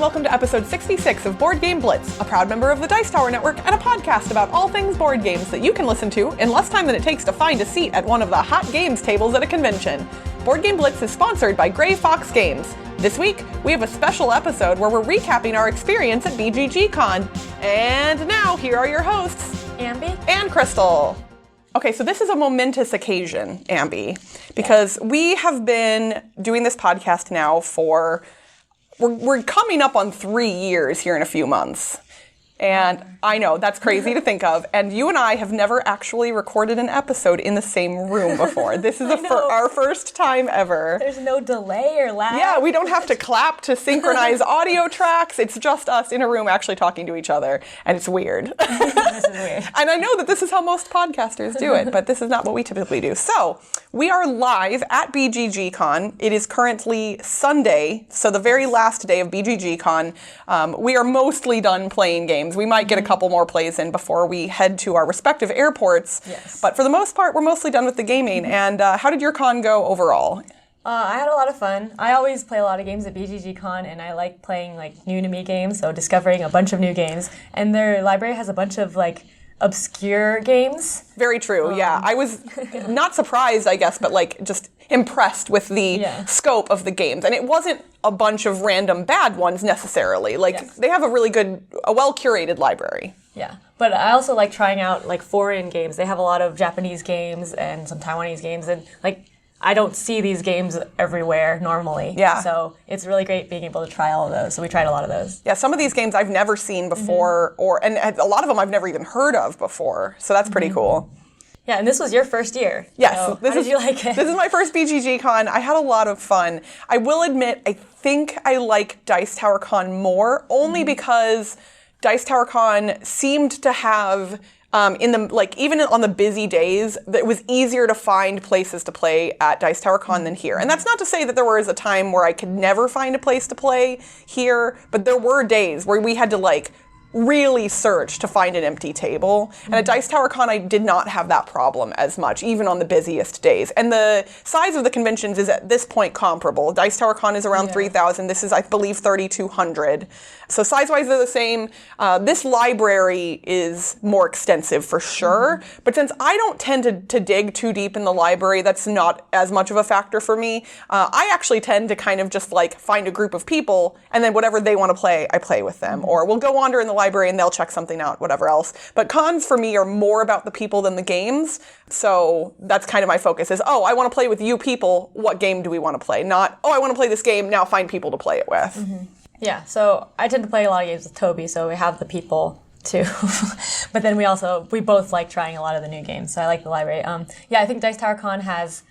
welcome to episode 66 of Board Game Blitz, a proud member of the Dice Tower Network and a podcast about all things board games that you can listen to in less time than it takes to find a seat at one of the hot games tables at a convention. Board Game Blitz is sponsored by Gray Fox Games. This week, we have a special episode where we're recapping our experience at BGG.CON. And now, here are your hosts, Ambie and Crystal. Okay, so this is a momentous occasion, Ambie, because we have been doing this podcast now for... We're coming up on 3 years here in a few months. And I know, that's crazy to think of. And you and I have never actually recorded an episode in the same room before. This is our first time ever. There's no delay or lag. Yeah, we don't have to clap to synchronize audio tracks. It's just us in a room actually talking to each other. And it's weird. This is weird. And I know that this is how most podcasters do it, but this is not what we typically do. So, we are live at BGG.CON. It is currently Sunday, so the very last day of BGG.CON. We are mostly done playing games. We might get a couple more plays in before we head to our respective airports. Yes. But for the most part, we're mostly done with the gaming. And how did your con go overall? I had a lot of fun. I always play a lot of games at BGG.CON, and I like playing new to me games, so discovering a bunch of new games. And their library has a bunch of obscure games. Very true, yeah. I was not surprised, I guess, but just impressed with the scope of the games. And it wasn't a bunch of random bad ones necessarily. They have a really good, a well-curated library. Yeah, but I also like trying out foreign games. They have a lot of Japanese games and some Taiwanese games, and I don't see these games everywhere normally. Yeah. So it's really great being able to try all of those. So we tried a lot of those. Yeah, some of these games I've never seen before, and a lot of them I've never even heard of before. So that's pretty cool. Yeah, and this was your first year. Yes. So how did you like it? This is my first BGG.CON. I had a lot of fun. I will admit, I think I like Dice Tower Con more, only because Dice Tower Con seemed to have... even on the busy days, it was easier to find places to play at Dice Tower Con than here. And that's not to say that there was a time where I could never find a place to play here, but there were days where we had to really search to find an empty table. And at Dice Tower Con, I did not have that problem as much, even on the busiest days. And the size of the conventions is at this point comparable. Dice Tower Con is around 3,000. This is, I believe, 3,200. So size-wise, they're the same. This library is more extensive for sure. But since I don't tend to dig too deep in the library, that's not as much of a factor for me. I actually tend to kind of just find a group of people, and then whatever they want to play, I play with them. Or we'll go wander in the library and they'll check something out, whatever else. But cons for me are more about the people than the games. So that's kind of my focus is, I want to play with you people. What game do we want to play? Not, I want to play this game, now find people to play it with. Mm-hmm. Yeah, so I tend to play a lot of games with Toby, so we have the people too. But then we both like trying a lot of the new games, so I like the library. I think Dice Tower Con has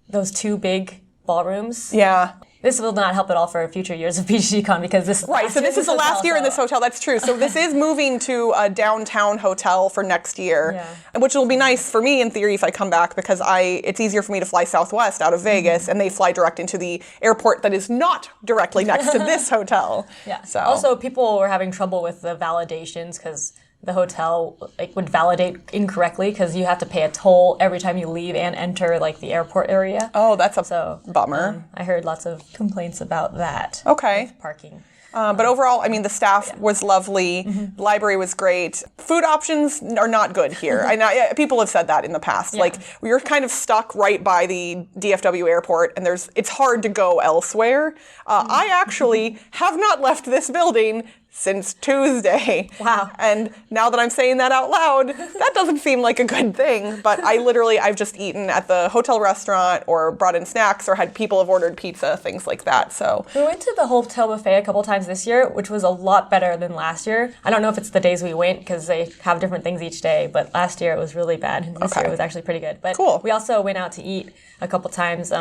those 2 big ballrooms. Yeah. This will not help at all for future years of BGG.CON because this is the last year in this hotel. That's true. So this is moving to a downtown hotel for next year, which will be nice for me in theory if I come back because it's easier for me to fly Southwest out of Vegas and they fly direct into the airport that is not directly next to this hotel. Yeah. So also, people were having trouble with the validations because the hotel would validate incorrectly because you have to pay a toll every time you leave and enter the airport area. Oh, that's a bummer. I heard lots of complaints about that. Okay. With parking. But overall, the staff was lovely. The library was great. Food options are not good here. I know people have said that in the past. Yeah. We're kind of stuck right by the DFW airport, and it's hard to go elsewhere. I actually have not left this building since Tuesday. Wow. And now that I'm saying that out loud, that doesn't seem like a good thing. But I've just eaten at the hotel restaurant or brought in snacks or people have ordered pizza, things like that. So we went to the hotel buffet a couple times this year, which was a lot better than last year. I don't know if it's the days we went because they have different things each day, but last year it was really bad. And this year it was actually pretty good. But cool. We also went out to eat a couple times.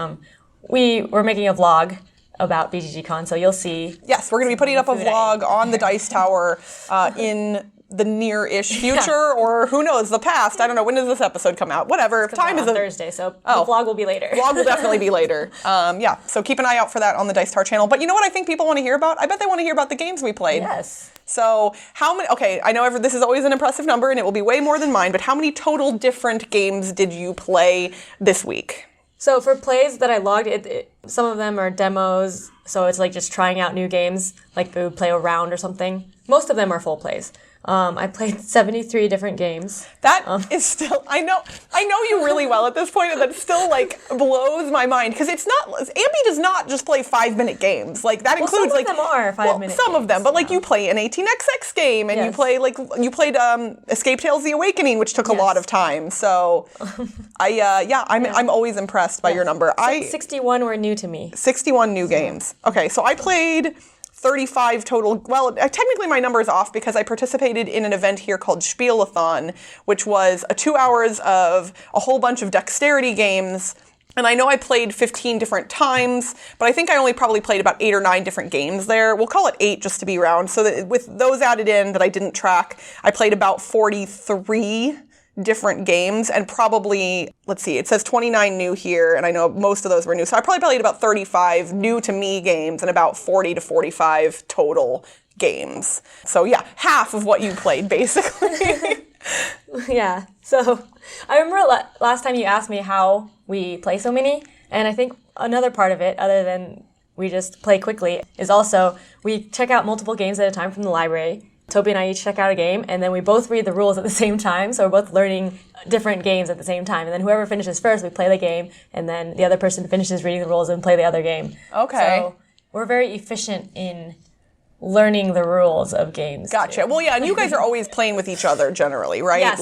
We were making a vlog about BGG.CON, so you'll see. Yes, we're going to be putting up a vlog on the Dice Tower in the near-ish future, or who knows, the past. I don't know, when does this episode come out? Whatever. Time is Thursday, so the vlog will be later. Vlog will definitely be later. So keep an eye out for that on the Dice Tower channel. But you know what I think people want to hear about? I bet they want to hear about the games we played. Yes. So how many, I know this is always an impressive number, and it will be way more than mine, but how many total different games did you play this week? So for plays that I logged, some of them are demos, so it's like just trying out new games, like we would play a round or something. Most of them are full plays. I played 73 different games. That is still, I know you really well at this point, and that still like blows my mind because it's not. Ambie does not just play 5-minute games. Like that includes some of them are 5-minute. Some of them, but like you play an 18xx game, and you play you played Escape Tales: The Awakening, which took a lot of time. So I'm always impressed by your number. 61 were new to me. 61 new games. Okay, so I played 35 total. Well, technically my number is off because I participated in an event here called Spielathon, which was 2 hours of a whole bunch of dexterity games. And I know I played 15 different times, but I think I only probably played about 8 or 9 different games there. We'll call it 8 just to be round. So that with those added in that I didn't track, I played about 43 different games, and probably, let's see, it says 29 new here, and I know most of those were new. So I probably played about 35 new to me games and about 40 to 45 total games. So yeah, half of what you played, basically. Yeah. So I remember last time you asked me how we play so many, and I think another part of it, other than we just play quickly, is also we check out multiple games at a time from the library. Toby and I each check out a game, and then we both read the rules at the same time, so we're both learning different games at the same time. And then whoever finishes first, we play the game, and then the other person finishes reading the rules and play the other game. Okay. So we're very efficient in learning the rules of games. Gotcha. Too. Well, yeah, and you guys are always playing with each other generally, right?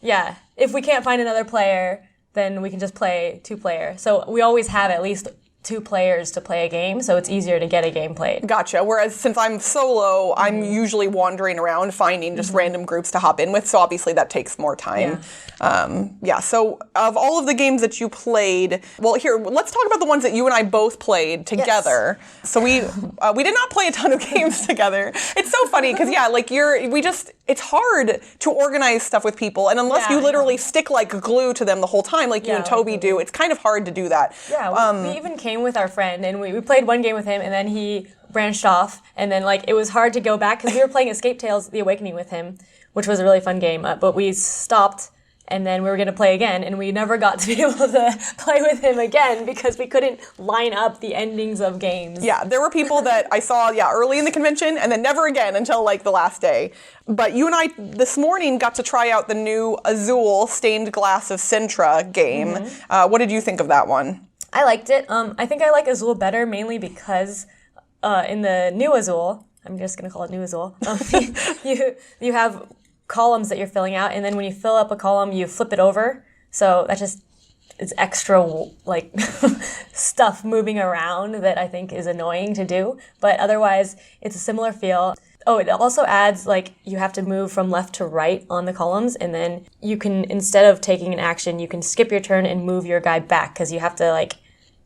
Yeah, if we can't find another player, then we can just play 2-player. So we always have at least 2 players to play a game, so it's easier to get a game played. Gotcha. Whereas since I'm solo, I'm usually wandering around finding just random groups to hop in with, so obviously that takes more time. So of all of the games that you played, well, here, let's talk about the ones that you and I both played together. Yes. So we did not play a ton of games together. It's so funny because it's hard to organize stuff with people, and unless you literally stick like glue to them the whole time, like you and Toby do, it's kind of hard to do that. Yeah, we even came with our friend, and we played one game with him, and then he branched off, and then like it was hard to go back because we were playing Escape Tales: The Awakening with him, which was a really fun game, but we stopped. And then we were going to play again, and we never got to be able to play with him again because we couldn't line up the endings of games. Yeah, there were people that I saw, early in the convention, and then never again until, like, the last day. But you and I, this morning, got to try out the new Azul Stained Glass of Sintra game. What did you think of that one? I liked it. I think I like Azul better, mainly because in the new Azul, I'm just going to call it new Azul, you have columns that you're filling out, and then when you fill up a column, you flip it over. So that just is extra like stuff moving around that I think is annoying to do. But otherwise, it's a similar feel. Oh, it also adds like you have to move from left to right on the columns, and then you can, instead of taking an action, you can skip your turn and move your guy back because you have to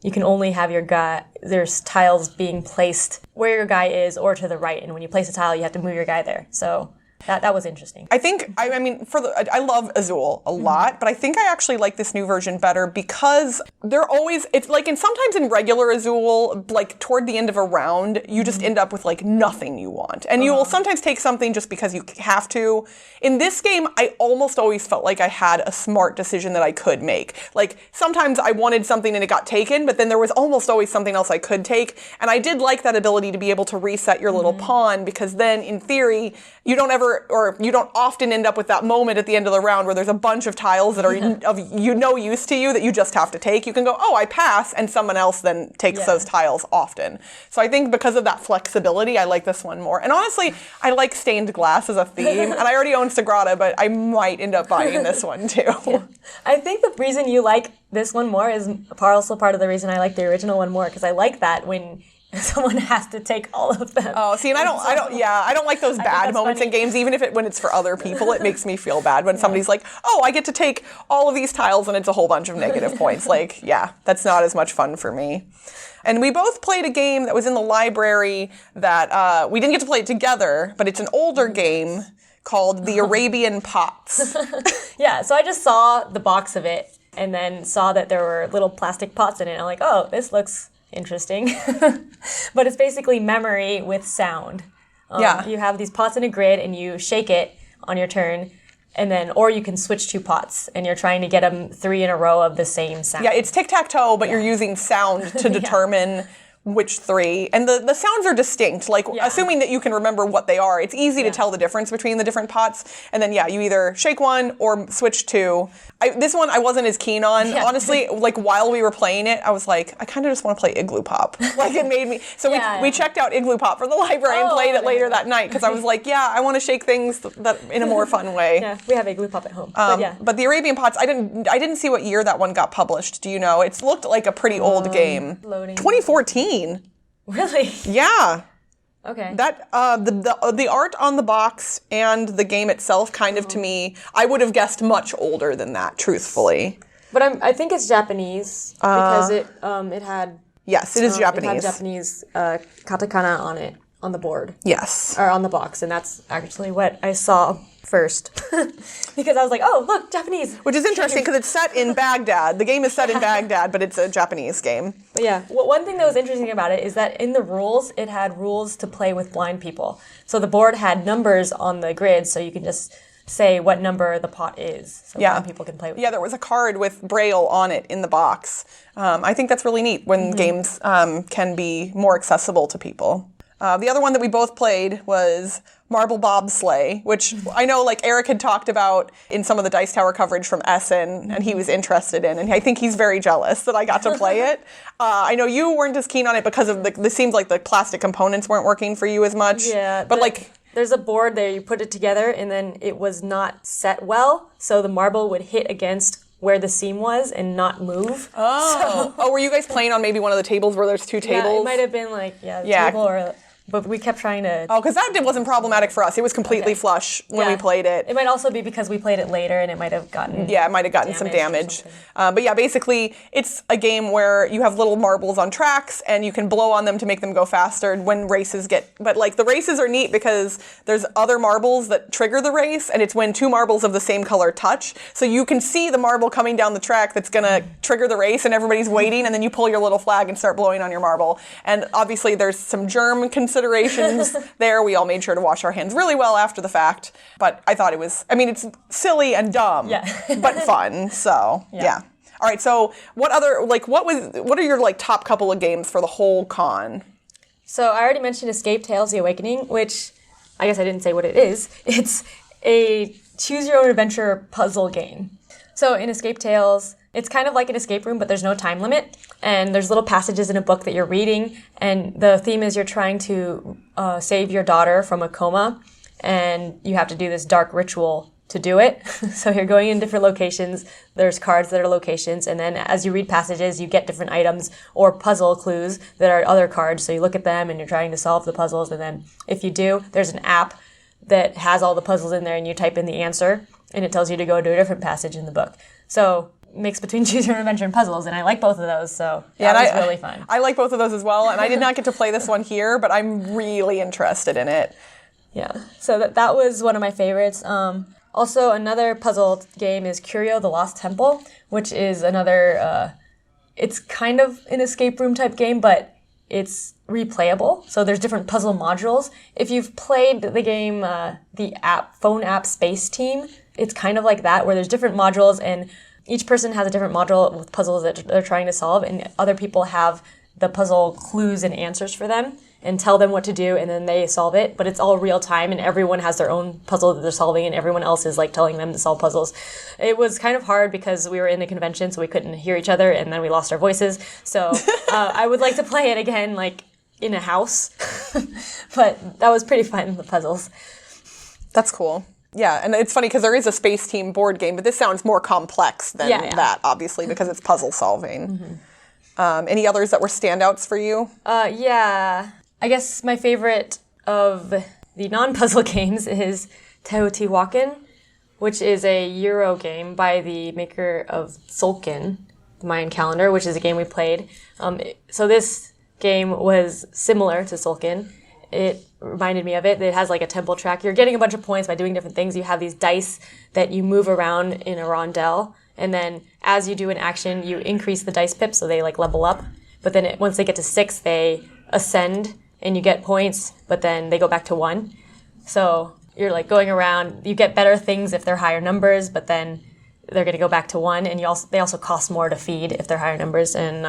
you can only have your guy, there's tiles being placed where your guy is or to the right, and when you place a tile, you have to move your guy there. So that was interesting. I think, I love Azul a lot, but I think I actually like this new version better because it's like, and sometimes in regular Azul, like toward the end of a round, you just end up with like nothing you want. And you will sometimes take something just because you have to. In this game, I almost always felt like I had a smart decision that I could make. Like sometimes I wanted something and it got taken, but then there was almost always something else I could take. And I did like that ability to be able to reset your little pawn because then in theory, you don't often end up with that moment at the end of the round where there's a bunch of tiles that are of no use to you that you just have to take. You can go, oh, I pass, and someone else then takes those tiles often. So I think because of that flexibility, I like this one more. And honestly, I like stained glass as a theme, and I already own Sagrada, but I might end up buying this one too. Yeah. I think the reason you like this one more is also part of the reason I like the original one more, because I like that when someone has to take all of them. Oh, see, and I don't like those bad moments in games, even when it's for other people. It makes me feel bad when somebody's like, oh, I get to take all of these tiles and it's a whole bunch of negative points. Like, that's not as much fun for me. And we both played a game that was in the library that we didn't get to play it together, but it's an older game called the Arabian Pots. Yeah, so I just saw the box of it and then saw that there were little plastic pots in it. I'm like, oh, this looks interesting. But it's basically memory with sound. You have these pots in a grid and you shake it on your turn, And then, or you can switch 2 pots, and you're trying to get them 3 in a row of the same sound. Yeah, it's tic-tac-toe, but you're using sound to determine which 3. And the sounds are distinct, like assuming that you can remember what they are. It's easy to tell the difference between the different pots. And then, you either shake one or switch 2. This one I wasn't as keen on. Yeah. Honestly, like while we were playing it, I was like, I kind of just want to play Igloo Pop. Like it made me, so we checked out Igloo Pop from the library and played it later that night because I was like, I want to shake things that in a more fun way. Yeah, we have Igloo Pop at home. But the Arabian Pots, I didn't see what year that one got published. Do you know? It's looked like a pretty old game. Loading. 2014. Really? Yeah. Okay. That the art on the box and the game itself kind of to me, I would have guessed much older than that, truthfully. But I think it's Japanese because it had. Yes, it is Japanese. It had Japanese katakana on it on the board. Yes. Or on the box, and that's actually what I saw first because I was like, oh, look, Japanese. Which is interesting because it's set in Baghdad. The game is set in Baghdad, but it's a Japanese game. But one thing that was interesting about it is that in the rules, it had rules to play with blind people. So the board had numbers on the grid, so you can just say what number the pot is, so blind people can play with it. Yeah, there was a card with Braille on it in the box. I think that's really neat when games can be more accessible to people. The other one that we both played was Marble Bobsleigh, which I know like Eric had talked about in some of the Dice Tower coverage from Essen, and he was interested in, and I think he's very jealous that I got to play it. I know you weren't as keen on it because of this seems like the plastic components weren't working for you as much. Yeah, but like there's a board there, you put it together, and then it was not set well, so the marble would hit against where the seam was and not move. Oh, were you guys playing on maybe one of the tables where there's 2 tables? Yeah, it might have been like the table or. But we kept trying to... Oh, because that wasn't problematic for us. It was completely flush when we played it. It might also be because we played it later and it might have gotten... Yeah, it might have gotten some damage. But basically, it's a game where you have little marbles on tracks and you can blow on them to make them go faster when races get... But, like, the races are neat because there's other marbles that trigger the race, and it's when 2 marbles of the same color touch. So you can see the marble coming down the track that's going to trigger the race, and everybody's waiting, and then you pull your little flag and start blowing on your marble. And obviously, there's some germ considerations there. We all made sure to wash our hands really well after the fact. But I thought it's silly and dumb, but fun. So, yeah. All right, so what are your top couple of games for the whole con? So I already mentioned Escape Tales: The Awakening, which I guess I didn't say what it is. It's a choose your own adventure puzzle game. So in Escape Tales, it's kind of like an escape room, but there's no time limit. And there's little passages in a book that you're reading. And the theme is you're trying to save your daughter from a coma. And you have to do this dark ritual to do it. So you're going in different locations. There's cards that are locations. And then as you read passages, you get different items or puzzle clues that are other cards. So you look at them and you're trying to solve the puzzles. And then if you do, there's an app that has all the puzzles in there and you type in the answer. And it tells you to go to a different passage in the book. So mix between choose your own adventure and puzzles, and I like both of those, so that was really fun. I like both of those as well, and I did not get to play this one here, but I'm really interested in it. Yeah, so that was one of my favorites. Also, another puzzle game is Curio, the Lost Temple, which is another, it's kind of an escape room type game, but it's replayable. So there's different puzzle modules. If you've played the game, the phone app Space Team, it's kind of like that, where there's different modules, and each person has a different module with puzzles that they're trying to solve, and other people have the puzzle clues and answers for them and tell them what to do, and then they solve it. But it's all real time, and everyone has their own puzzle that they're solving, and everyone else is telling them to solve puzzles. It was kind of hard because we were in the convention, so we couldn't hear each other, and then we lost our voices. So I would like to play it again, in a house. But that was pretty fun, the puzzles. That's cool. Yeah, and it's funny because there is a Space Team board game, but this sounds more complex than that, obviously, because it's puzzle solving. Mm-hmm. Any others that were standouts for you? Yeah. I guess my favorite of the non-puzzle games is Teotihuacan, which is a Euro game by the maker of Tzolk'in, the Mayan calendar, which is a game we played. So this game was similar to Tzolk'in. It reminded me of it. It has a temple track. You're getting a bunch of points by doing different things. You have these dice that you move around in a rondelle. And then as you do an action, you increase the dice pips so they level up. But then once they get to 6, they ascend and you get points, but then they go back to 1. So you're like going around. You get better things if they're higher numbers, but then they're going to go back to 1, and they also cost more to feed if they're higher numbers. And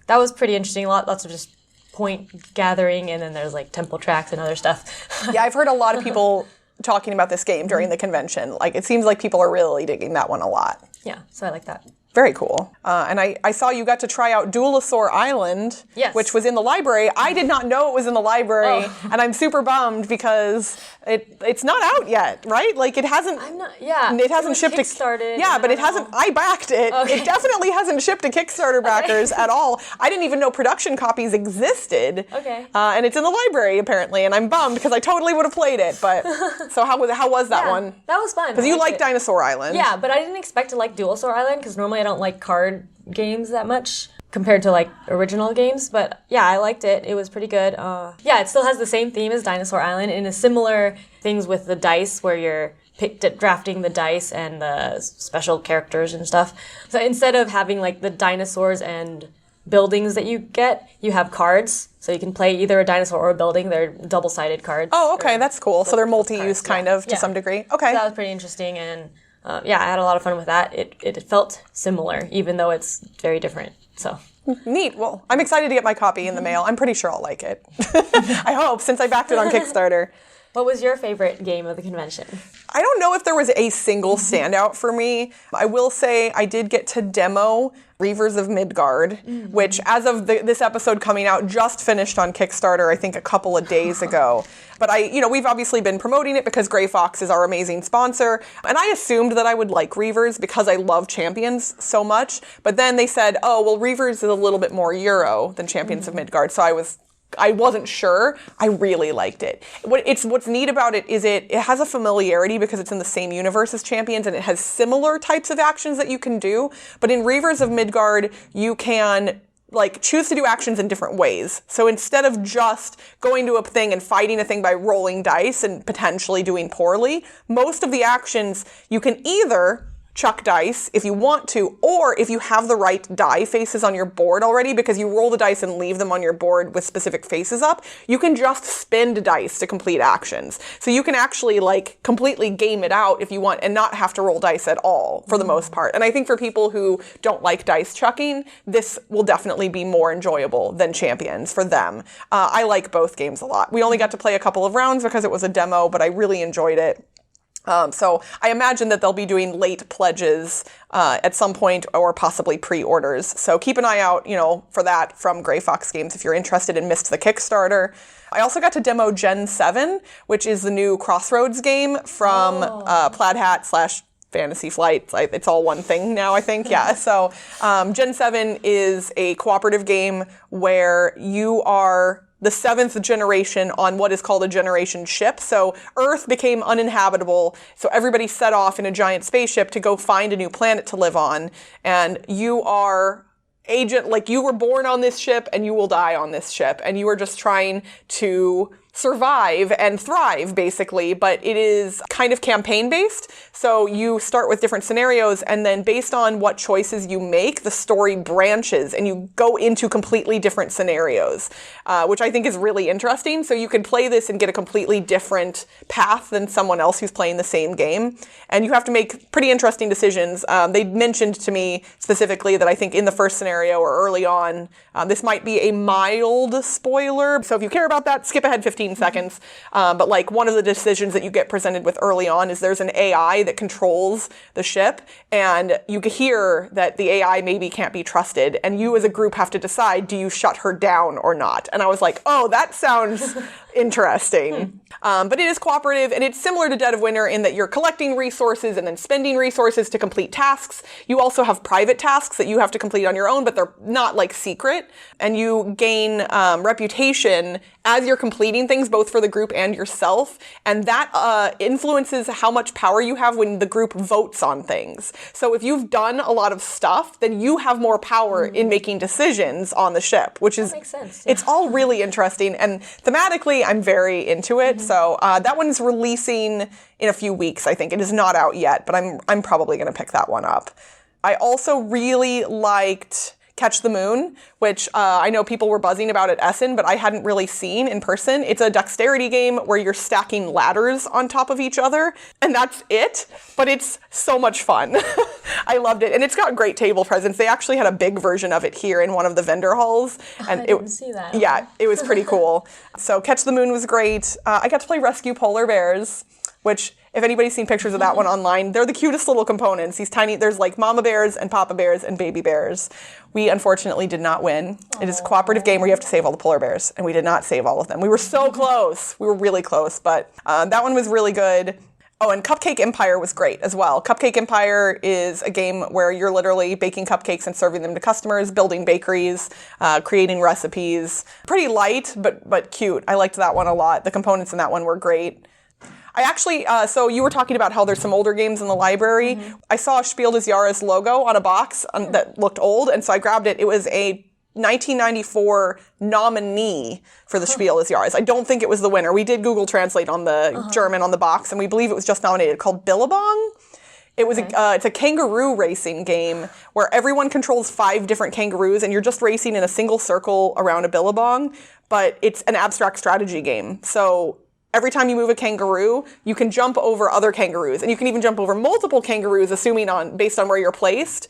that was pretty interesting. Lots of just point gathering, and then there's like temple tracks and other stuff. Yeah, I've heard a lot of people talking about this game during the convention. Like, it seems like people are really digging that one a lot. Yeah, so I like that. Very cool. And I saw you got to try out Duelosaur Island, yes. which was in the library. I did not know it was in the library, and I'm super bummed because it's not out yet, right? Like, it hasn't. It hasn't shipped Kickstarted. Yeah, but it hasn't. I backed it. Okay. It definitely hasn't shipped to Kickstarter backers at all. I didn't even know production copies existed. Okay. And it's in the library apparently, and I'm bummed because I totally would have played it. But so how was that one? That was fun. Because you like Dinosaur Island. Yeah, but I didn't expect to like Duelosaur Island because normally I don't like card games that much compared to like original games, but yeah, I liked it. It was pretty good. It still has the same theme as Dinosaur Island and a similar things with the dice where you're drafting the dice and the special characters and stuff. So instead of having like the dinosaurs and buildings that you get, you have cards. So you can play either a dinosaur or a building. They're double-sided cards. Oh, okay, that's cool. So they're multi-use kind of to some degree. Okay. So that was pretty interesting, and I had a lot of fun with that. It felt similar, even though it's very different. So neat. Well, I'm excited to get my copy in the mail. I'm pretty sure I'll like it. I hope, since I backed it on Kickstarter. What was your favorite game of the convention? I don't know if there was a single standout for me. I will say I did get to demo Reavers of Midgard, which, as of this episode coming out, just finished on Kickstarter, I think a couple of days ago. But we've obviously been promoting it because Gray Fox is our amazing sponsor. And I assumed that I would like Reavers because I love Champions so much. But then they said, oh, well, Reavers is a little bit more Euro than Champions of Midgard. So I wasn't sure. I really liked it. What's neat about it is it has a familiarity because it's in the same universe as Champions, and it has similar types of actions that you can do. But in Reavers of Midgard, you can choose to do actions in different ways. So instead of just going to a thing and fighting a thing by rolling dice and potentially doing poorly, most of the actions you can either chuck dice if you want to, or if you have the right die faces on your board already, because you roll the dice and leave them on your board with specific faces up, you can just spend dice to complete actions. So you can actually completely game it out if you want and not have to roll dice at all for the most part. And I think for people who don't like dice chucking, this will definitely be more enjoyable than Champions for them. I like both games a lot. We only got to play a couple of rounds because it was a demo, but I really enjoyed it. So I imagine that they'll be doing late pledges at some point, or possibly pre-orders. So keep an eye out, for that from Gray Fox Games if you're interested and missed the Kickstarter. I also got to demo Gen 7, which is the new Crossroads game from Plaid Hat / Fantasy Flight. It's all one thing now, I think. Yeah. So Gen 7 is a cooperative game where you are the 7th generation on what is called a generation ship. So Earth became uninhabitable, so everybody set off in a giant spaceship to go find a new planet to live on. And you are you were born on this ship and you will die on this ship. And you are just trying to survive and thrive, basically, but it is kind of campaign-based. So you start with different scenarios, and then based on what choices you make, the story branches, and you go into completely different scenarios, which I think is really interesting. So you can play this and get a completely different path than someone else who's playing the same game, and you have to make pretty interesting decisions. They mentioned to me specifically that I think in the first scenario or early on, this might be a mild spoiler, so if you care about that, skip ahead 15 seconds. But one of the decisions that you get presented with early on is there's an AI that controls the ship, and you can hear that the AI maybe can't be trusted, and you as a group have to decide, do you shut her down or not? And I was like, oh, that sounds interesting. But it is cooperative, and it's similar to Dead of Winter in that you're collecting resources and then spending resources to complete tasks. You also have private tasks that you have to complete on your own, but they're not secret. And you gain reputation as you're completing things, both for the group and yourself. And that influences how much power you have when the group votes on things. So if you've done a lot of stuff, then you have more power in making decisions on the ship, which is, that makes sense. It's all really interesting. And thematically, I'm very into it. So that one's releasing in a few weeks, I think. It is not out yet, but I'm probably going to pick that one up. I also really liked Catch the Moon, which I know people were buzzing about at Essen, but I hadn't really seen in person. It's a dexterity game where you're stacking ladders on top of each other, and that's it, but it's so much fun. I loved it, and it's got great table presence. They actually had a big version of it here in one of the vendor halls. And I didn't see that. Yeah, it was pretty cool. So Catch the Moon was great. I got to play Rescue Polar Bears, which, if anybody's seen pictures of that one online, they're the cutest little components. These tiny, there's like mama bears and papa bears and baby bears. We unfortunately did not win. It is a cooperative game where you have to save all the polar bears, and we did not save all of them. We were so close. We were really close, but that one was really good. Oh, and Cupcake Empire was great as well. Cupcake Empire is a game where you're literally baking cupcakes and serving them to customers, building bakeries, creating recipes. Pretty light, but cute. I liked that one a lot. The components in that one were great. I actually, so you were talking about how there's some older games in the library. Mm-hmm. I saw Spiel des Jahres logo on a box that looked old, and so I grabbed it. It was a 1994 nominee for the Spiel des Jahres. I don't think it was the winner. We did Google Translate on the German on the box, and we believe it was just nominated, called Billabong. It was it's a kangaroo racing game where everyone controls 5 different kangaroos, and you're just racing in a single circle around a Billabong, but it's an abstract strategy game. So every time you move a kangaroo, you can jump over other kangaroos, and you can even jump over multiple kangaroos, based on where you're placed.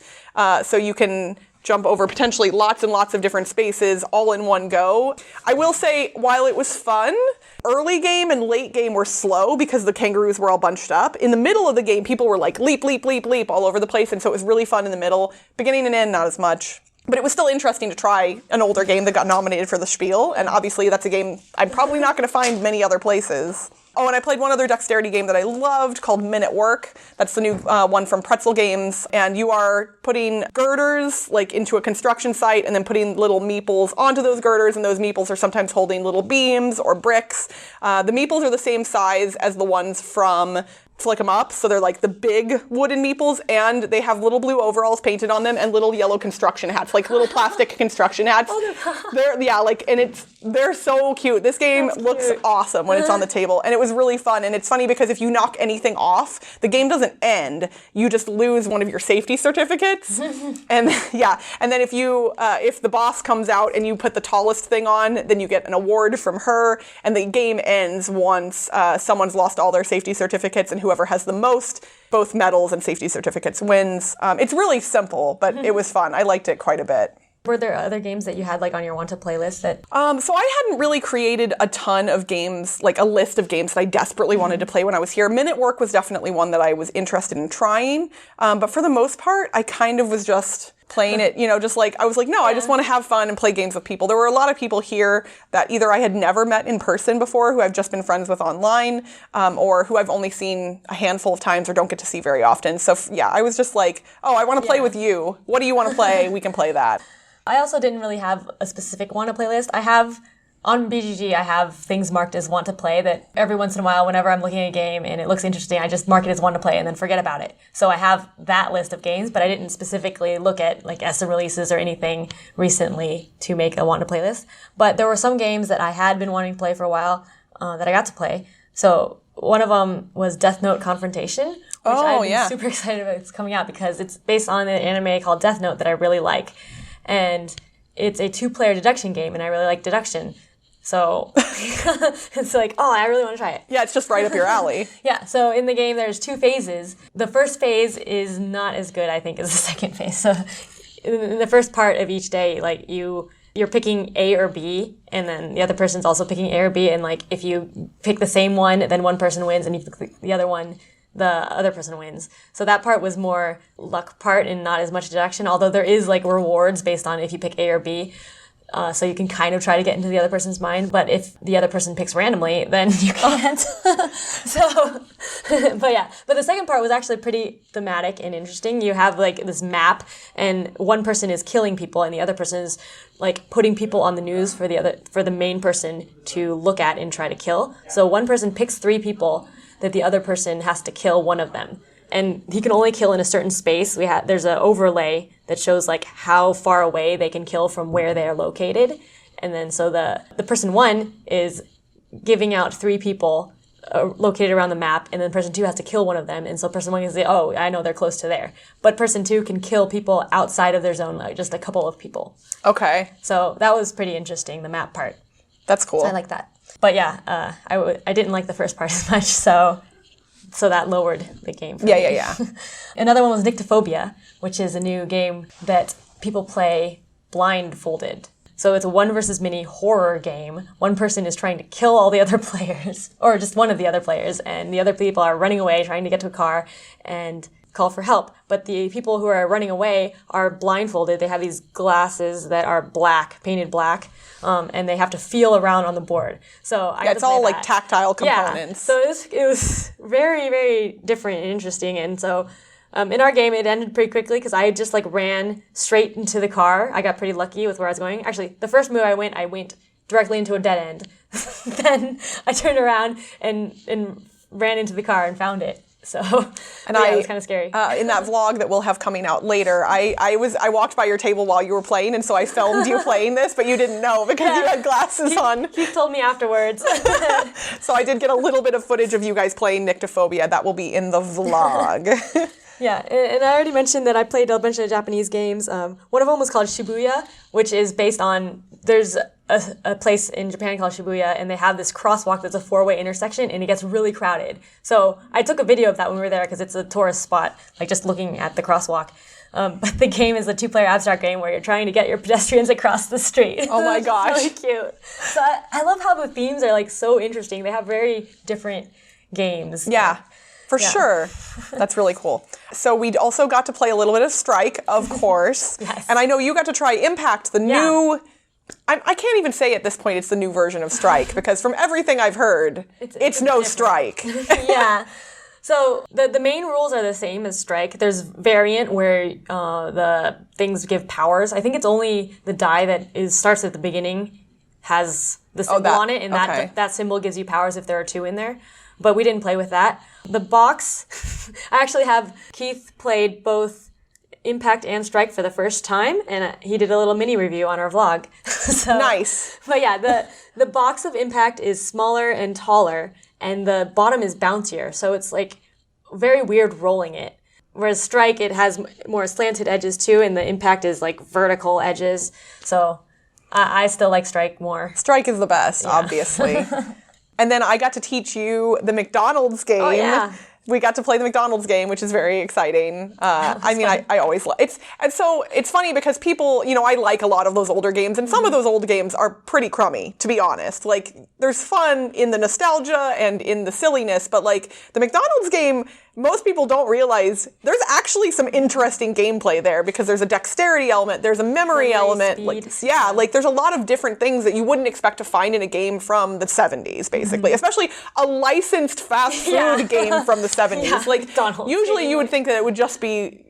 So you can jump over potentially lots and lots of different spaces all in one go. I will say, while it was fun, early game and late game were slow because the kangaroos were all bunched up. In the middle of the game, people were like leap, leap, leap, leap all over the place, and so it was really fun in the middle. Beginning and end, not as much. But it was still interesting to try an older game that got nominated for the Spiel, and obviously that's a game I'm probably not going to find many other places. Oh, and I played one other dexterity game that I loved called Minute Work. That's the new one from Pretzel Games, and you are putting girders like into a construction site and then putting little meeples onto those girders, and those meeples are sometimes holding little beams or bricks. The meeples are the same size as the ones from Flick 'em Up, so they're like the big wooden meeples, and they have little blue overalls painted on them and little yellow construction hats, like little plastic construction hats. They're so cute. This game looks awesome when it's on the table, and it was really fun. And it's funny because if you knock anything off, the game doesn't end. You just lose one of your safety certificates, and then if the boss comes out and you put the tallest thing on, then you get an award from her, and the game ends once someone's lost all their safety certificates, and whoever has the most, both medals and safety certificates, wins. It's really simple, but it was fun. I liked it quite a bit. Were there other games that you had like on your want to play list that? So I hadn't really created a ton of games, like a list of games that I desperately wanted to play when I was here. Minute Work was definitely one that I was interested in trying. But for the most part, I kind of was just playing it, I was like, no, I just want to have fun and play games with people. There were a lot of people here that either I had never met in person before, who I've just been friends with online, or who I've only seen a handful of times or don't get to see very often. So I was just like, oh, I want to play with you. What do you want to play? We can play that. I also didn't really have a specific want to play list. On BGG, I have things marked as want to play that every once in a while, whenever I'm looking at a game and it looks interesting, I just mark it as want to play and then forget about it. So I have that list of games, but I didn't specifically look at like ESSA releases or anything recently to make a want to play list. But there were some games that I had been wanting to play for a while that I got to play. So one of them was Death Note Confrontation, which I'm super excited about it's coming out because it's based on an anime called Death Note that I really like. And it's a 2-player deduction game, and I really like deduction. So it's like, oh, I really want to try it. Yeah, it's just right up your alley. Yeah, so in the game, there's 2 phases. The first phase is not as good, I think, as the second phase. So in the first part of each day, like you're picking A or B, and then the other person's also picking A or B, and like if you pick the same one, then one person wins, and if you pick the other one, the other person wins. So that part was more luck part and not as much deduction, although there is like rewards based on if you pick A or B. So you can kind of try to get into the other person's mind, but if the other person picks randomly, then you can't. But the second part was actually pretty thematic and interesting. You have like this map, and one person is killing people, and the other person is like putting people on the news for the main person to look at and try to kill. So one person picks 3 people that the other person has to kill one of them. And he can only kill in a certain space. There's an overlay that shows like how far away they can kill from where they are located. And then so the person 1 is giving out 3 people located around the map, and then person 2 has to kill one of them, and so person 1 can say, oh, I know they're close to there. But person 2 can kill people outside of their zone, like just a couple of people. Okay. So that was pretty interesting, the map part. That's cool. So I like that. But yeah, I didn't like the first part as much, so that lowered the game for me. Yeah. Another one was Nyctophobia, which is a new game that people play blindfolded. So it's a 1 versus many horror game. One person is trying to kill all the other players, or just one of the other players, and the other people are running away, trying to get to a car and call for help. But the people who are running away are blindfolded. They have these glasses that are black, painted black, and they have to feel around on the board. So it's all like tactile components. Yeah. So it was very, very different and interesting. And so in our game, it ended pretty quickly because I just like ran straight into the car. I got pretty lucky with where I was going. Actually, the first move I went directly into a dead end. Then I turned around and ran into the car and found it. So, it was kind of scary. In that vlog that we'll have coming out later, I walked by your table while you were playing, and so I filmed you playing this, but you didn't know because you had glasses on. Keith told me afterwards. So I did get a little bit of footage of you guys playing Nyctophobia. That will be in the vlog. Yeah, and I already mentioned that I played a bunch of Japanese games. One of them was called Shibuya, which is based on, there's a place in Japan called Shibuya, and they have this crosswalk that's a 4-way intersection, and it gets really crowded. So I took a video of that when we were there because it's a tourist spot, like just looking at the crosswalk. But the game is a 2-player abstract game where you're trying to get your pedestrians across the street. Oh my gosh. It's really cute. So I love how the themes are like so interesting. They have very different games. Yeah. For sure. That's really cool. So we also got to play a little bit of Strike, of course. Yes. And I know you got to try Impact, the new... I can't even say at this point it's the new version of Strike, because from everything I've heard, it's no different. Strike. Yeah. So the main rules are the same as Strike. There's variant where the things give powers. I think it's only the die that starts at the beginning has the symbol on it, and that symbol gives you powers if there are 2 in there. But we didn't play with that. The box, I actually have Keith played both Impact and Strike for the first time, and he did a little mini review on our vlog. So, nice. But yeah, the box of Impact is smaller and taller, and the bottom is bouncier, so it's like very weird rolling it. Whereas Strike, it has more slanted edges too, and the Impact is like vertical edges. So I still like Strike more. Strike is the best, obviously. And then I got to teach you the McDonald's game. Oh, yeah. We got to play the McDonald's game, which is very exciting. I always love it. And so it's funny because people, I like a lot of those older games, and some of those old games are pretty crummy, to be honest. Like, there's fun in the nostalgia and in the silliness, but like the McDonald's game, most people don't realize there's actually some interesting gameplay there because there's a dexterity element, there's a memory element. Like there's a lot of different things that you wouldn't expect to find in a game from the 70s, basically. Especially a licensed fast food game from the 70s. Yeah, like McDonald's. Usually you would think that it would just be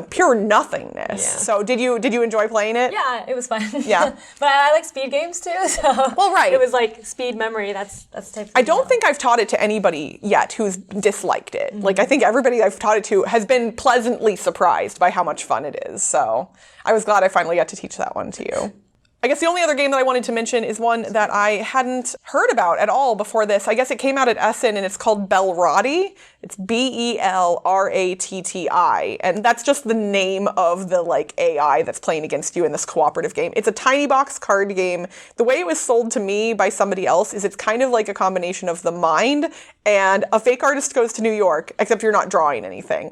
pure nothingness. Yeah. So did you enjoy playing it? Yeah, it was fun. Yeah. But I like speed games too, so right. It was like speed memory, that's the type of I don't think I've taught it to anybody yet who's disliked it. Like, I think everybody I've taught it to has been pleasantly surprised by how much fun it is. So I was glad I finally got to teach that one to you. I guess the only other game that I wanted to mention is one that I hadn't heard about at all before this. I guess it came out at Essen, and it's called Belratti. It's Belratti, and that's just the name of the AI that's playing against you in this cooperative game. It's a tiny box card game. The way it was sold to me by somebody else is it's kind of like a combination of The Mind and A Fake Artist Goes to New York, except you're not drawing anything.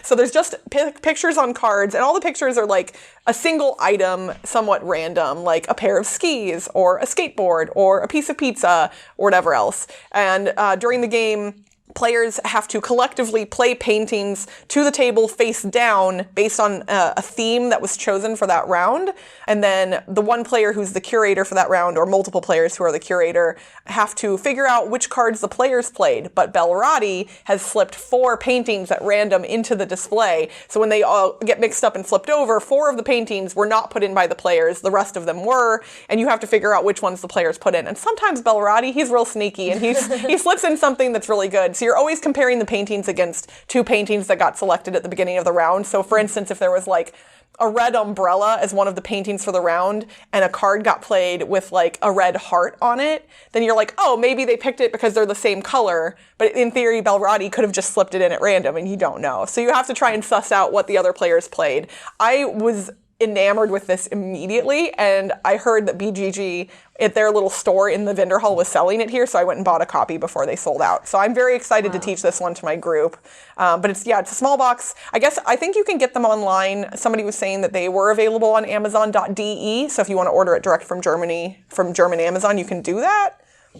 So there's just pictures on cards, and all the pictures are like a single item, somewhat random, like a pair of skis or a skateboard or a piece of pizza or whatever else. And during the game, players have to collectively play paintings to the table face down based on a theme that was chosen for that round. And then the one player who's the curator for that round, or multiple players who are the curator, have to figure out which cards the players played. But Belratti has slipped 4 paintings at random into the display. So when they all get mixed up and flipped over, 4 of the paintings were not put in by the players. The rest of them were. And you have to figure out which ones the players put in. And sometimes Belratti, he's real sneaky, and he slips in something that's really good. So So you're always comparing the paintings against two paintings that got selected at the beginning of the round. So for instance, if there was like a red umbrella as one of the paintings for the round and a card got played with like a red heart on it, then you're like, oh, maybe they picked it because they're the same color. But in theory, Belratti could have just slipped it in at random and you don't know. So you have to try and suss out what the other players played. I was enamored with this immediately, and I heard that BGG at their little store in the vendor hall was selling it here, so I went and bought a copy before they sold out. So I'm very excited to teach this one to my group. But it's a small box. I think you can get them online. Somebody was saying that they were available on Amazon.de, so if you want to order it direct from Germany, from German Amazon, you can do that.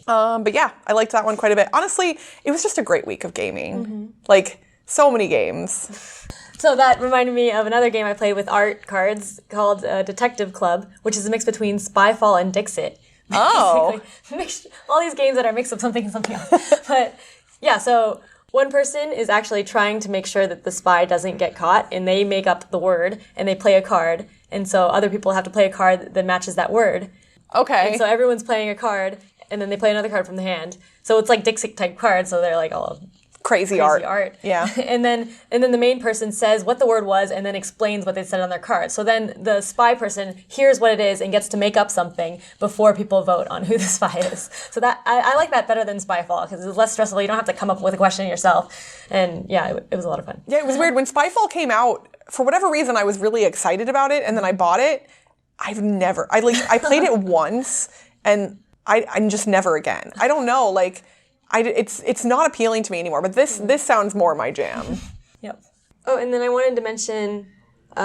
But yeah, I liked that one quite a bit. Honestly, it was just a great week of gaming. Like, so many games. So that reminded me of another game I played with art cards called Detective Club, which is a mix between Spyfall and Dixit. Oh. All these games that are a mix of something and something else. But yeah, so one person is actually trying to make sure that the spy doesn't get caught, and they make up the word, and they play a card. And so other people have to play a card that matches that word. Okay. And so everyone's playing a card, and then they play another card from the hand. So it's like Dixit type cards, so they're like all crazy art. Yeah. and then the main person says what the word was and then explains what they said on their card. So then the spy person hears what it is and gets to make up something before people vote on who the spy is. So that I like that better than Spyfall because it's less stressful. You don't have to come up with a question yourself. And yeah, it was a lot of fun. Yeah, it was weird. When Spyfall came out, for whatever reason, I was really excited about it, and then I bought it. I played it once, and I'm just never again. I don't know, like, it's not appealing to me anymore, but this sounds more my jam. Yep. Oh, and then I wanted to mention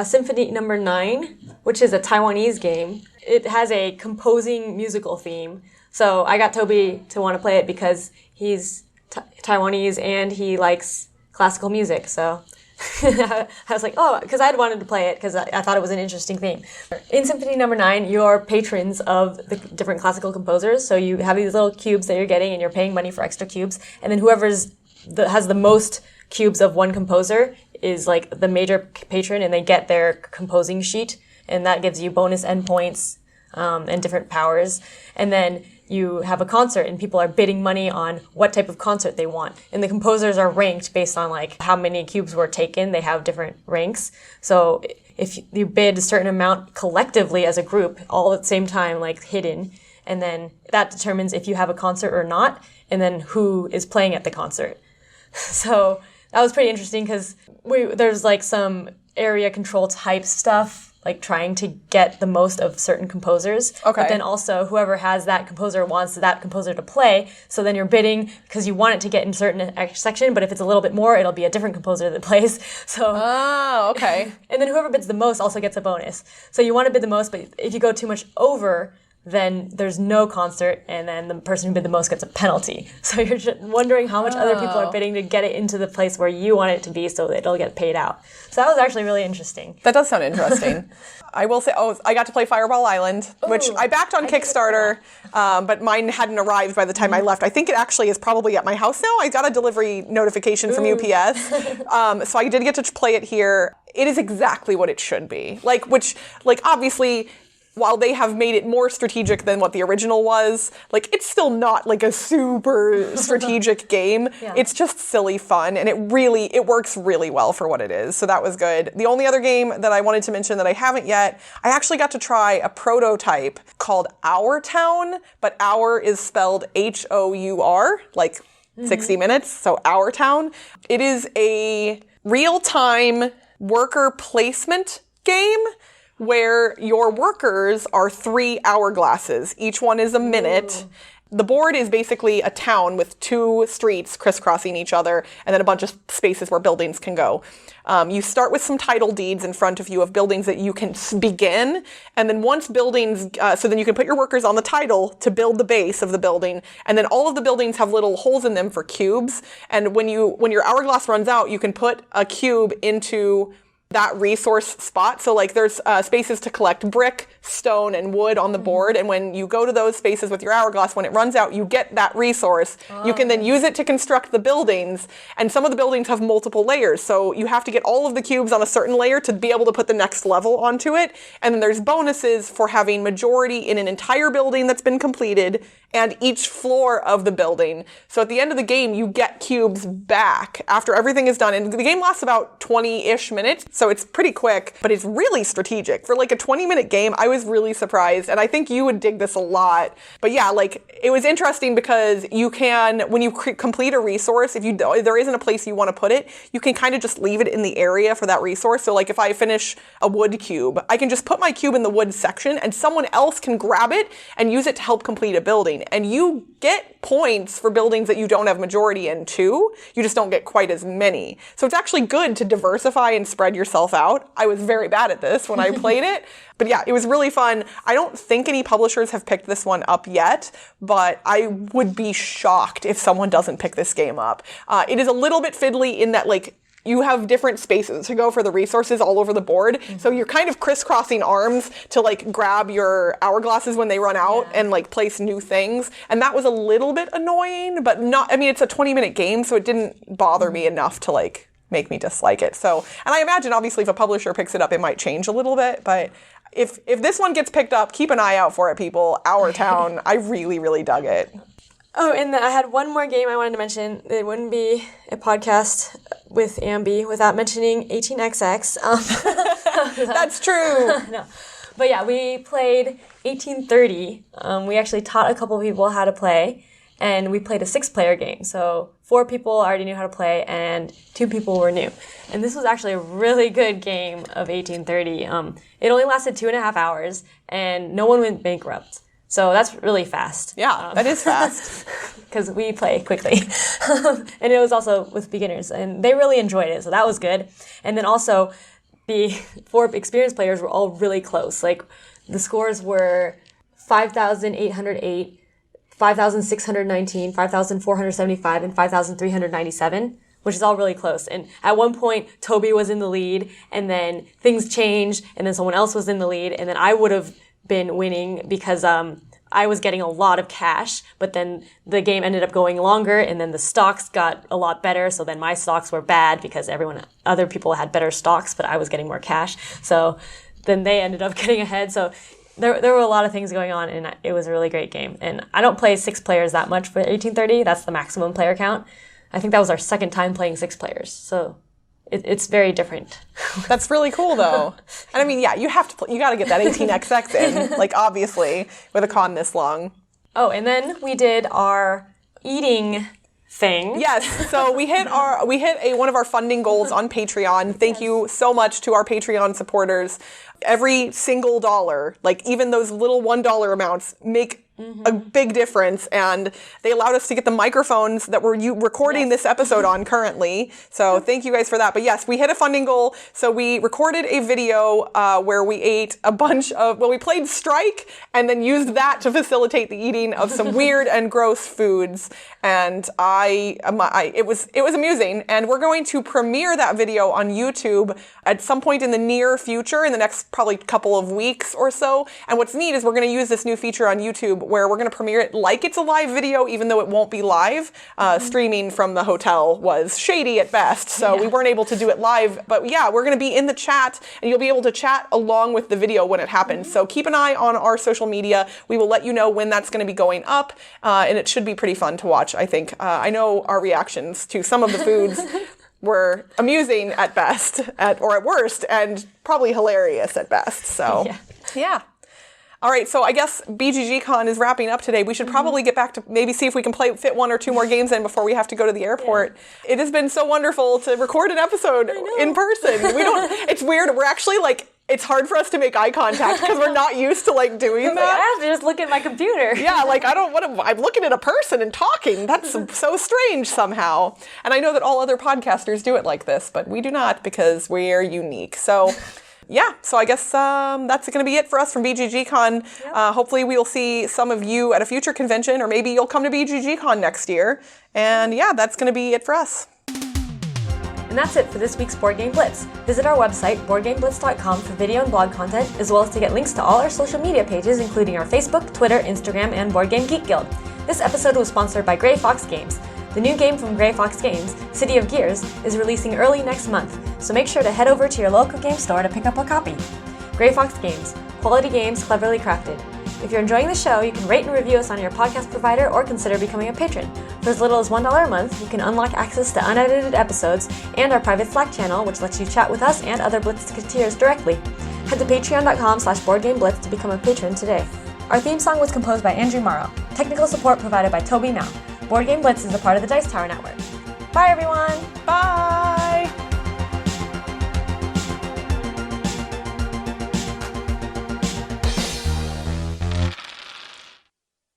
Symphony No. 9, which is a Taiwanese game. It has a composing musical theme. So I got Toby to want to play it because he's Taiwanese and he likes classical music. So I was like, oh, because I'd wanted to play it because I thought it was an interesting theme. In Symphony No. 9, you're patrons of the different classical composers. So you have these little cubes that you're getting and you're paying money for extra cubes. And then whoever has the most cubes of one composer is like the major patron, and they get their composing sheet. And that gives you bonus endpoints and different powers. And then you have a concert and people are bidding money on what type of concert they want. And the composers are ranked based on like how many cubes were taken. They have different ranks. So if you bid a certain amount collectively as a group, all at the same time, like hidden, and then that determines if you have a concert or not, and then who is playing at the concert. So that was pretty interesting because there's like some area control type stuff, like trying to get the most of certain composers. Okay. But then also whoever has that composer wants that composer to play. So then you're bidding because you want it to get in certain section, but if it's a little bit more, it'll be a different composer that plays. So. Oh, okay. And then whoever bids the most also gets a bonus. So you want to bid the most, but if you go too much over, then there's no concert, and then the person who bid the most gets a penalty. So you're just wondering how much other people are bidding to get it into the place where you want it to be so that it'll get paid out. So that was actually really interesting. That does sound interesting. I will say, I got to play Fireball Island, which I backed on Kickstarter, but mine hadn't arrived by the time I left. I think it actually is probably at my house now. I got a delivery notification from UPS. So I did get to play it here. It is exactly what it should be. Obviously, while they have made it more strategic than what the original was, like, it's still not like a super strategic game. Yeah. It's just silly fun, and it works really well for what it is. So that was good. The only other game that I wanted to mention that I haven't yet, I actually got to try a prototype called Our Town, but Our is spelled H-O-U-R, like 60 Minutes, so Our Town. It is a real-time worker placement game where your workers are 3 hourglasses. Each one is a minute. Ooh. The board is basically a town with 2 streets crisscrossing each other, and then a bunch of spaces where buildings can go. You start with some title deeds in front of you of buildings that you can begin, and then once buildings, so then you can put your workers on the title to build the base of the building, and then all of the buildings have little holes in them for cubes, and when your hourglass runs out, you can put a cube into that resource spot. So like there's spaces to collect brick, stone, and wood on the board. And when you go to those spaces with your hourglass, when it runs out, you get that resource. You can then use it to construct the buildings. And some of the buildings have multiple layers. So you have to get all of the cubes on a certain layer to be able to put the next level onto it. And then there's bonuses for having majority in an entire building that's been completed and each floor of the building. So at the end of the game, you get cubes back after everything is done. And the game lasts about 20-ish minutes, so it's pretty quick, but it's really strategic. For like a 20-minute game, I was really surprised, and I think you would dig this a lot. But yeah, like, it was interesting because you can, when you complete a resource, if there isn't a place you want to put it, you can kind of just leave it in the area for that resource. So like if I finish a wood cube, I can just put my cube in the wood section, and someone else can grab it and use it to help complete a building. And you get points for buildings that you don't have majority in too. You just don't get quite as many. So it's actually good to diversify and spread yourself out. I was very bad at this when I played it. But yeah, it was really fun. I don't think any publishers have picked this one up yet, but I would be shocked if someone doesn't pick this game up. It is a little bit fiddly in that, like, you have different spaces to go for the resources all over the board. So you're kind of crisscrossing arms to like grab your hourglasses when they run out and like place new things. And that was a little bit annoying, but not, I mean, it's a 20-minute game, so it didn't bother me enough to like make me dislike it. So, and I imagine obviously if a publisher picks it up, it might change a little bit, but if this one gets picked up, keep an eye out for it, people. Our Town, I really, really dug it. Oh, and I had one more game I wanted to mention. It wouldn't be a podcast with Ambie without mentioning 18XX. That's true. No. But yeah, we played 1830. We actually taught a couple of people how to play, and we played a 6-player game. So 4 people already knew how to play, and 2 people were new. And this was actually a really good game of 1830. It only lasted 2.5 hours, and no one went bankrupt. So that's really fast. Yeah, that is fast. Because we play quickly. And it was also with beginners, and they really enjoyed it, so that was good. And then also, the 4 experienced players were all really close. Like, the scores were 5,808, 5,619, 5,475, and 5,397, which is all really close. And at one point, Toby was in the lead, and then things changed, and then someone else was in the lead, and then I would have been winning because I was getting a lot of cash, but then the game ended up going longer, and then the stocks got a lot better, so then my stocks were bad because other people had better stocks, but I was getting more cash. So then they ended up getting ahead. So there were a lot of things going on, and it was a really great game. And I don't play 6 players that much for 1830. That's the maximum player count. I think that was our second time playing 6 players. So it's very different. That's really cool, though. And I mean, yeah, you got to get that 18XX in, like, obviously, with a con this long. Oh, and then we did our eating thing. Yes, so we hit one of our funding goals on Patreon. Thank you so much to our Patreon supporters. Every single dollar, like even those little $1 amounts, make a big difference, and they allowed us to get the microphones that we're recording this episode on currently. So thank you guys for that. But yes, we hit a funding goal. So we recorded a video where we ate we played Strike and then used that to facilitate the eating of some weird and gross foods. And it was amusing. And we're going to premiere that video on YouTube at some point in the near future, in the next probably couple of weeks or so. And what's neat is we're going to use this new feature on YouTube where we're going to premiere it like it's a live video, even though it won't be live. Streaming from the hotel was shady at best, so we weren't able to do it live. But yeah, we're going to be in the chat, and you'll be able to chat along with the video when it happens. So keep an eye on our social media. We will let you know when that's going to be going up, and it should be pretty fun to watch, I think. I know our reactions to some of the foods were amusing at best, or at worst, and probably hilarious at best. So, yeah. All right, so I guess BGG.CON is wrapping up today. We should probably get back to maybe see if we can fit 1 or 2 more games in before we have to go to the airport. Yeah. It has been so wonderful to record an episode in person. It's weird. We're actually like, it's hard for us to make eye contact because we're not used to like doing that. I have to just look at my computer. Yeah, like I'm looking at a person and talking. That's so strange somehow. And I know that all other podcasters do it like this, but we do not because we're unique. So yeah, so I guess that's going to be it for us from BGG.CON. Yep. Hopefully we will see some of you at a future convention, or maybe you'll come to BGG.CON next year. And yeah, that's going to be it for us. And that's it for this week's Board Game Blitz. Visit our website, boardgameblitz.com, for video and blog content, as well as to get links to all our social media pages, including our Facebook, Twitter, Instagram, and Board Game Geek Guild. This episode was sponsored by Grey Fox Games. The new game from Grey Fox Games, City of Gears, is releasing early next month, so make sure to head over to your local game store to pick up a copy. Grey Fox Games, quality games cleverly crafted. If you're enjoying the show, you can rate and review us on your podcast provider or consider becoming a patron. For as little as $1 a month, you can unlock access to unedited episodes and our private Slack channel, which lets you chat with us and other Blitzketeers directly. Head to patreon.com/boardgameblitz to become a patron today. Our theme song was composed by Andrew Morrow. Technical support provided by Toby Now. Board Game Blitz is a part of the Dice Tower Network. Bye, everyone! Bye!